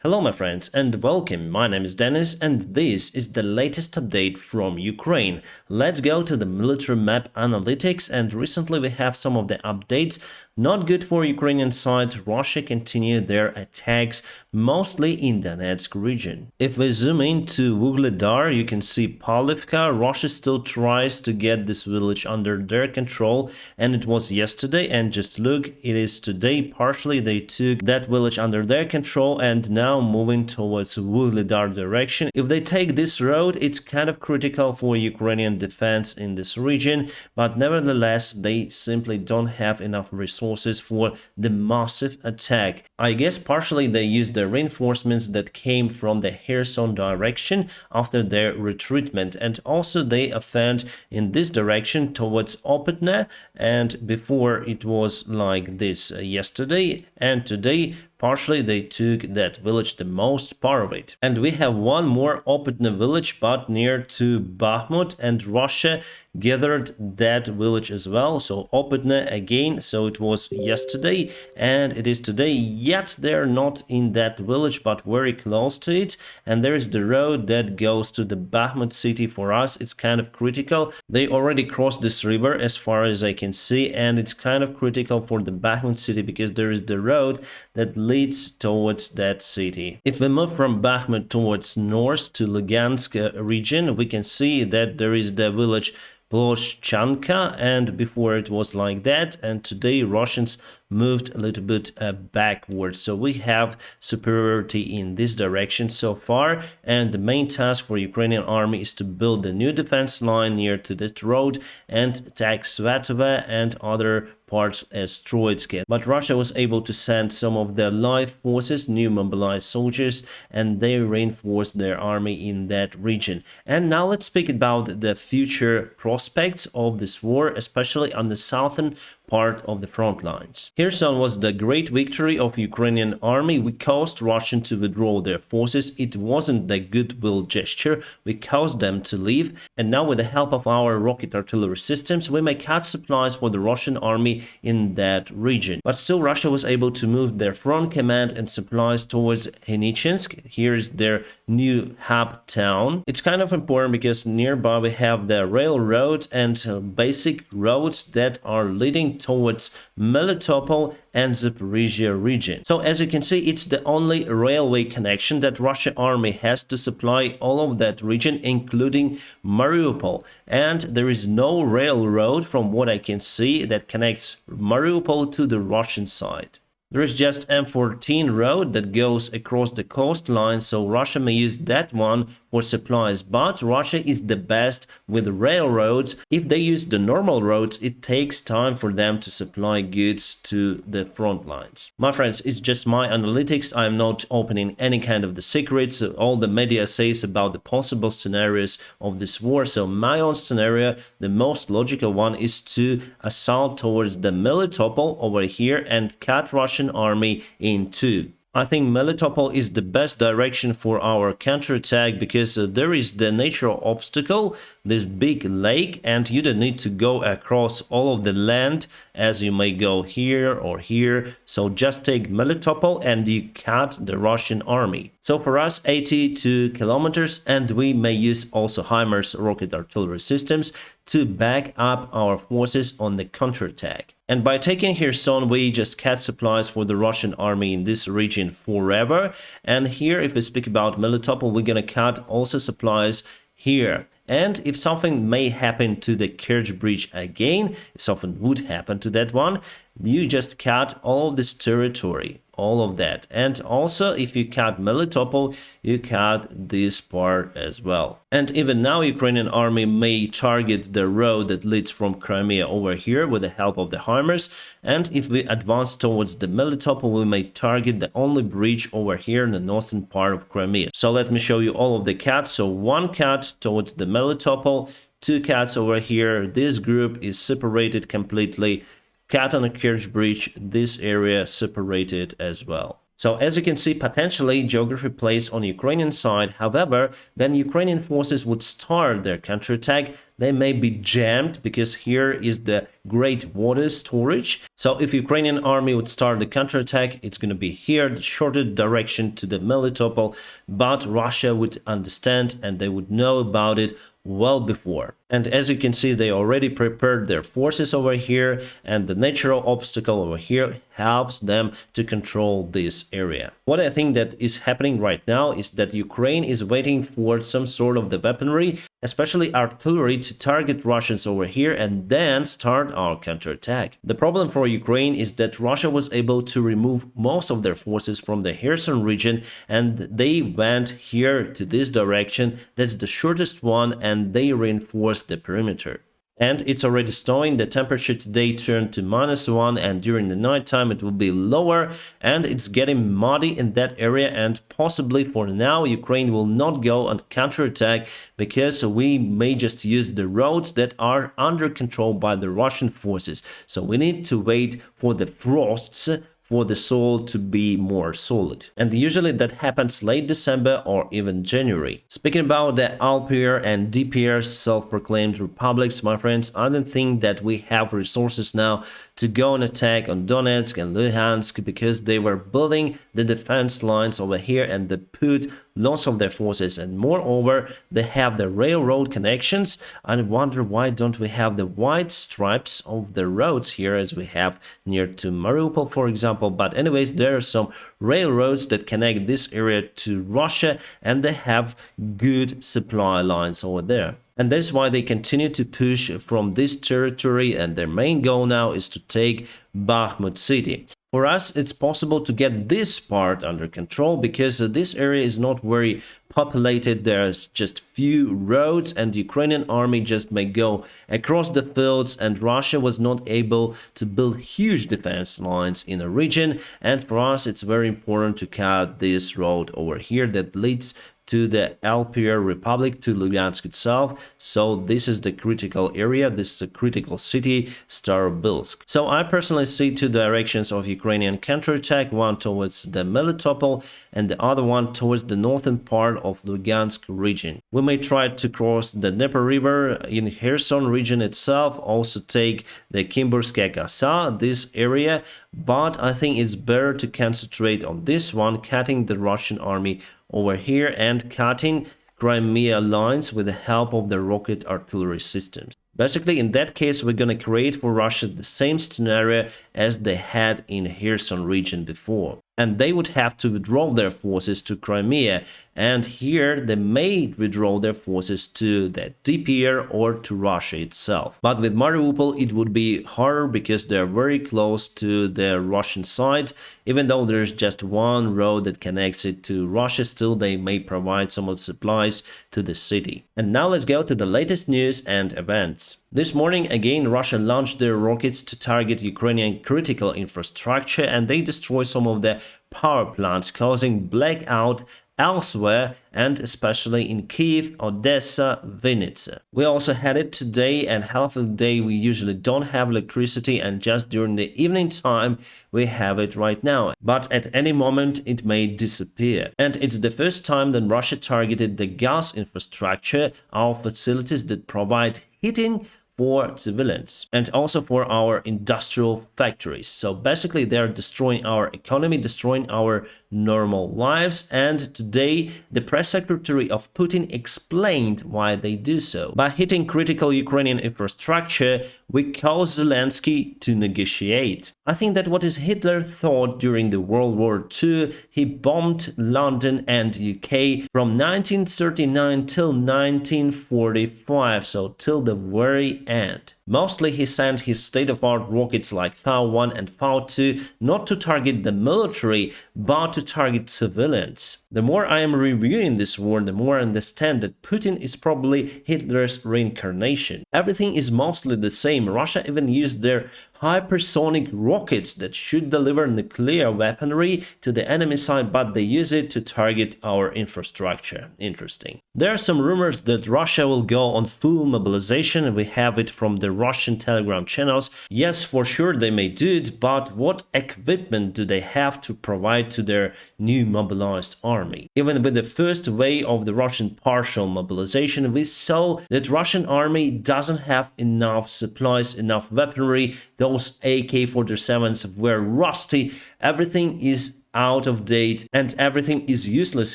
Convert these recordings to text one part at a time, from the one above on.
Hello my friends and welcome, my name is Dennis and this is the latest update from Ukraine. Let's go to the military map analytics, and recently we have some of the updates. Not good for Ukrainian side. Russia continued their attacks mostly in Donetsk region. If we zoom in to Vuhledar, you can see Palivka. Russia still tries to get this village under their control, and it was yesterday, and just look, it is today. Partially they took that village under their control and now moving towards Vuhledar direction. If they take this road, it's kind of critical for Ukrainian defense in this region, but nevertheless they simply don't have enough resources for the massive attack. I guess partially they used the reinforcements that came from the Kherson direction after their retreatment, and also they offend in this direction towards Opitne, and before it was like this yesterday, and today partially they took that village, the most part of it. And we have one more Opitne village but near to Bakhmut, and Russia gathered that village as well. So Opitne again, so it was yesterday and it is today, yet they're not in that village but very close to it. And there is the road that goes to the Bakhmut city. For us it's kind of critical. They already crossed this river as far as I can see, and it's kind of critical for the Bakhmut city because there is the road that leads towards that city. If we move from Bakhmut towards north to Lugansk region, we can see that there is the village Ploshchanka, and before it was like that, and today Russians moved a little bit backwards. So we have superiority in this direction so far, and the main task for Ukrainian army is to build a new defense line near to that road and attack Svatove and other parts as Troitsky. But Russia was able to send some of their live forces, new mobilized soldiers, and they reinforced their army in that region. And now let's speak about the future prospects of this war, especially on the southern part of the front lines. Kherson was the great victory of Ukrainian army. We caused Russian to withdraw their forces. It wasn't the goodwill gesture. We caused them to leave. And now with the help of our rocket artillery systems, we may cut supplies for the Russian army in that region. But still Russia was able to move their front command and supplies towards Henichinsk. Here's their new hub town. It's kind of important because nearby we have the railroad and basic roads that are leading towards Melitopol and Zaporizhia region. So as you can see, it's the only railway connection that Russian army has to supply all of that region, including Mariupol. And there is no railroad, from what I can see, that connects Mariupol to the Russian side. There is just M14 road that goes across the coastline, so Russia may use that one for supplies. But Russia is the best with railroads. If they use the normal roads, it takes time for them to supply goods to the front lines. My friends, it's just my analytics. I am not opening any kind of the secrets. All the media says about the possible scenarios of this war. So my own scenario, the most logical one, is to assault towards the Melitopol over here and cut Russian army in two. I think Melitopol is the best direction for our counterattack because there is the natural obstacle, this big lake, and you don't need to go across all of the land as you may go here or here. So just take Melitopol and you cut the Russian army. So for us, 82 kilometers, and we may use also HIMARS rocket artillery systems to back up our forces on the counterattack. And by taking Kherson, we just cut supplies for the Russian army in this region forever. And here, if we speak about Melitopol, we're gonna cut also supplies here. And if something may happen to the Kerch Bridge again, if something would happen to that one, you just cut all of this territory, all of that. And also if you cut Melitopol, you cut this part as well. And even now Ukrainian army may target the road that leads from Crimea over here with the help of the HIMARS. And if we advance towards the Melitopol, we may target the only bridge over here in the northern part of Crimea. So let me show you all of the cuts. So one cut towards the Melitopol, two cuts over here. This group is separated completely. Cut on the Kerch Bridge, this area separated as well. So as you can see, potentially geography plays on Ukrainian side. However, then Ukrainian forces would start their counterattack they may be jammed because here is the great water storage. So if Ukrainian army would start the counterattack, it's going to be here, the shorter direction to the Melitopol, but Russia would understand and they would know about it well before. And as you can see, they already prepared their forces over here, and the natural obstacle over here helps them to control this area. What I think that is happening right now is that Ukraine is waiting for some sort of the weaponry, especially artillery, to target Russians over here and then start our counterattack. The problem for Ukraine is that Russia was able to remove most of their forces from the Kherson region, and they went here to this direction. That's the shortest one, and they reinforced the perimeter. And it's already snowing. The temperature today turned to -1, and during the night time it will be lower, and it's getting muddy in that area, and possibly for now Ukraine will not go on counterattack because we may just use the roads that are under control by the Russian forces. So we need to wait for the frosts for the soil to be more solid. And usually that happens late December or even January. Speaking about the LPR and DPR self-proclaimed republics, my friends, I don't think that we have resources now to go and attack on Donetsk and Luhansk because they were building the defense lines over here and they put lots of their forces, and moreover they have the railroad connections. I wonder why don't we have the white stripes of the roads here as we have near to Mariupol, for example. But anyways, there are some railroads that connect this area to Russia, and they have good supply lines over there. And that's why they continue to push from this territory, and their main goal now is to take Bakhmut city. For us, it's possible to get this part under control because this area is not very populated. There's just few roads, and the Ukrainian army just may go across the fields, and Russia was not able to build huge defense lines in a region. And for us, it's very important to cut this road over here that leads to the LPR Republic, to Lugansk itself. So this is the critical area, this is the critical city, Starobilsk. So I personally see two directions of Ukrainian counterattack, one towards the Melitopol and the other one towards the northern part of Lugansk region. We may try to cross the Dnieper River in Kherson region itself, also take the Kimburskaya Kosa, this area, but I think it's better to concentrate on this one, cutting the Russian army over here and cutting Crimea lines with the help of the rocket artillery systems. Basically, in that case, we're gonna create for Russia the same scenario as they had in Kherson region before. And they would have to withdraw their forces to Crimea, and here they may withdraw their forces to the DPR or to Russia itself. But with Mariupol it would be harder because they're very close to the Russian side. Even though there's just one road that connects it to Russia, still they may provide some of the supplies to the city. And now let's go to the latest news and events. This morning again Russia launched their rockets to target Ukrainian critical infrastructure, and they destroy some of the power plants, causing blackout elsewhere, and especially in Kiev, Odessa, Vinnytsia. We also had it today, and half of the day we usually don't have electricity, and just during the evening time we have it right now. But at any moment it may disappear. And it's the first time that Russia targeted the gas infrastructure, our facilities that provide heating for civilians and also for our industrial factories. So basically they're destroying our economy, destroying our normal lives, and today the press secretary of Putin explained why they do so. By hitting critical Ukrainian infrastructure, we cause Zelensky to negotiate. I think that what is Hitler thought during the World War II, he bombed London and UK from 1939 till 1945, so till the very end. Mostly he sent his state-of-art rockets like Pfau-1 and Pfau-2 not to target the military, but to target civilians. The more I am reviewing this war, the more I understand that Putin is probably Hitler's reincarnation. Everything is mostly the same. Russia even used their hypersonic rockets that should deliver nuclear weaponry to the enemy side, but they use it to target our infrastructure. Interesting. There are some rumors that Russia will go on full mobilization. We have it from the Russian Telegram channels. Yes, for sure they may do it, but what equipment do they have to provide to their new mobilized army? Even with the first wave of the Russian partial mobilization, we saw that Russian army doesn't have enough supplies, enough weaponry. Those AK-47s were rusty. Everything is out of date and everything is useless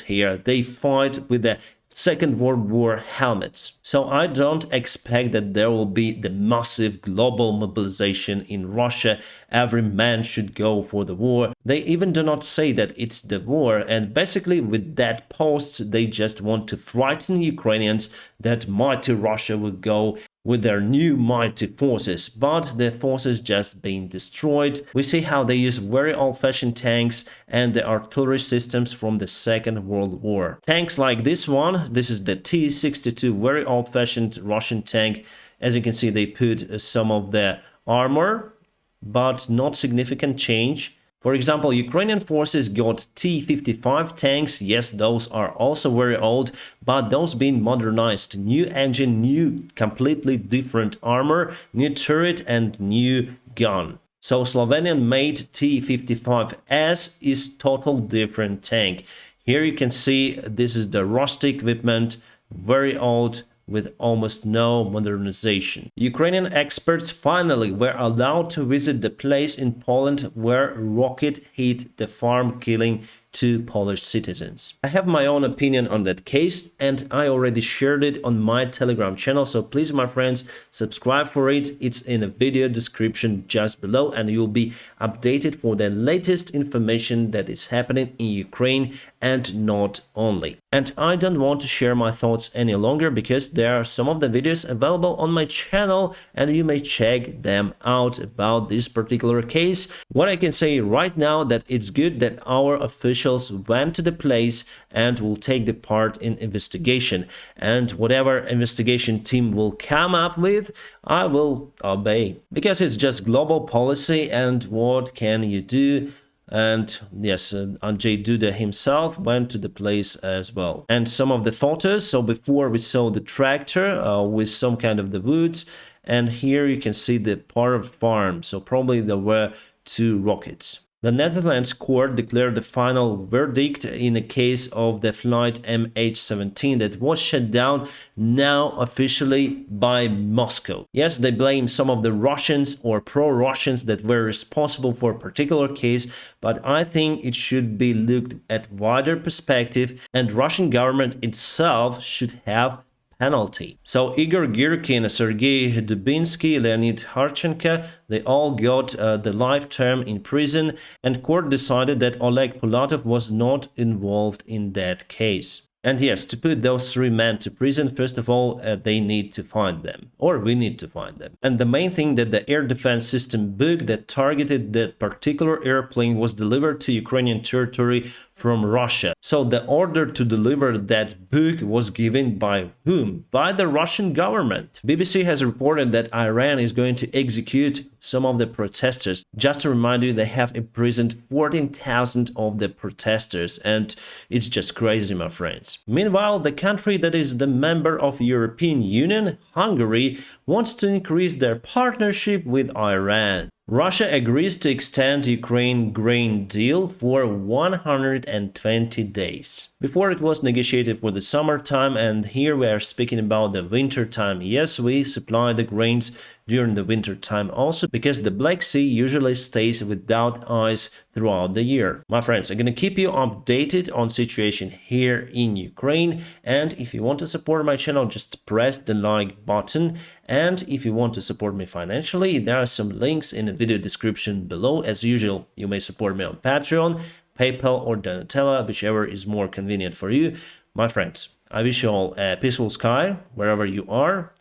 here. They fight with the Second World War helmets. So I don't expect that there will be the massive global mobilization in Russia. Every man should go for the war. They even do not say that it's the war, and basically with that post they just want to frighten Ukrainians that mighty Russia will go with their new mighty forces, but the forces just being destroyed. We see how they use very old-fashioned tanks and the artillery systems from the Second World War. Tanks like this one, this is the T-62, very old-fashioned Russian tank. As you can see, they put some of the armor, but not significant change. For example, Ukrainian forces got T-55 tanks. Yes, those are also very old, but those being modernized. New engine, new, completely different armor, new turret and new gun. So Slovenian-made T-55S is total different tank. Here you can see this is the rusty equipment, very old, with almost no modernization. Ukrainian experts finally were allowed to visit the place in Poland where rocket hit the farm, killing 2 Polish citizens. I have my own opinion on that case and I already shared it on my Telegram channel, so please my friends subscribe for it. It's in the video description just below and you'll be updated for the latest information that is happening in Ukraine and not only. And I don't want to share my thoughts any longer because there are some of the videos available on my channel and you may check them out about this particular case. What I can say right now that it's good that our officials went to the place and will take the part in investigation, and whatever investigation team will come up with, I will obey, because it's just global policy and what can you do. And yes, Andrzej Duda himself went to the place as well. And some of the photos, so before we saw the tractor with some kind of the woods, and here you can see the part of farm, so probably there were 2 rockets. The Netherlands court declared the final verdict in the case of the flight MH17 that was shut down now officially by Moscow. Yes, they blame some of the Russians or pro-Russians that were responsible for a particular case, but I think it should be looked at wider perspective and Russian government itself should have penalty. So Igor Girkin, Sergei Dubinsky, Leonid Harchenko, they all got the life term in prison, and court decided that Oleg Pulatov was not involved in that case. And yes, to put those 3 men to prison, first of all, they need to find them, or we need to find them. And the main thing that the air defense system book that targeted that particular airplane was delivered to Ukrainian territory from Russia. So the order to deliver that book was given by whom? By the Russian government. BBC has reported that Iran is going to execute some of the protesters. Just to remind you, they have imprisoned 14,000 of the protesters, and it's just crazy, my friends. Meanwhile, the country that is the member of European Union, Hungary, wants to increase their partnership with Iran. Russia agrees to extend Ukraine grain deal for 120 days. Before it was negotiated for the summertime, and here we are speaking about the winter time. Yes, we supply the grains during the winter time also because the Black Sea usually stays without ice throughout the year. My friends, I'm gonna keep you updated on situation here in Ukraine, and if you want to support my channel, just press the like button, and if you want to support me financially, there are some links in the video description below. As usual, you may support me on Patreon, PayPal or Donatella, whichever is more convenient for you. My friends, I wish you all a peaceful sky wherever you are.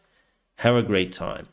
Have a great time.